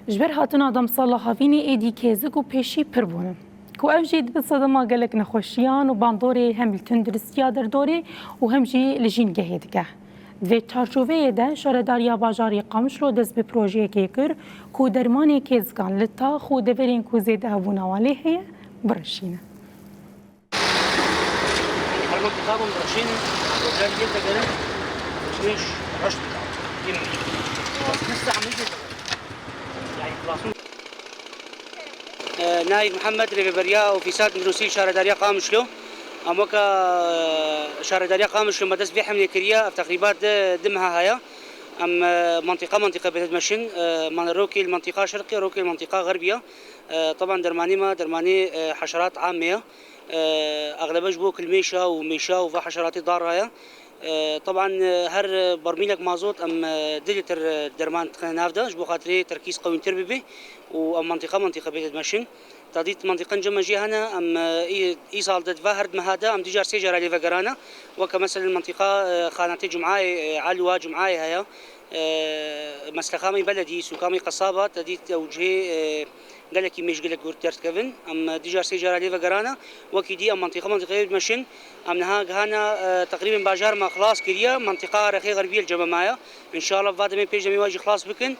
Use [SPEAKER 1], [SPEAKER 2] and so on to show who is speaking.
[SPEAKER 1] جبر هاتنا دم صلاح فيني ايدي كيزك وبيشي بربونن كو اوجي بصدما قالك نخوشيان وباندوري هم التندرسيا در دوري وهم جي لجين جهيدكه دوی چارچوبه ده شارداریا باجاری قامش رو دست به پروژه که کر کو درمان کیزگان لتا خود دورین کو زیده هبوناوالی هیه برشینه
[SPEAKER 2] المنطقة برشين وكان جدا جدا مش رشد لسه عمليه يعني خلاص نايف محمد ريفيريا وفيسات مدروسي شارداريا قامشلو اموكا شارداريا قامشلو مدس بيحمل كريا تقريبات دمها هيا ام منطقه بتدمشن من روكي المنطقه شرقيه روكي المنطقه غربيه طبعا درماني حشرات عاميه اغلبش بو كلميشه وميشه وحشرات ضاره طبعا هر برميلك مازوت ام دلتر درمان نافدا جبو خاطري تركيز قوي تربي وام منطقه بيت ماشين تاديت منطقه جمع جهنا ام اي صال تفاهرد مهادا ام ديجار سيجر علي فقرانا وكمثل المنطقه خانتي جمعاي علوه جمعاي هيا مسلخامي بلدي سوكامي قصابه تاديت توجهي قالك مش قالك ورترت كفن ام ديجار سيجر علي فقرانا وكيدي ام منطقه ماشين ام نها هنا تقريبا باجار ما خلاص كريا منطقه رخي غربيه الجمعايه ان شاء الله بعد ما بيجي مواجه خلاص بكن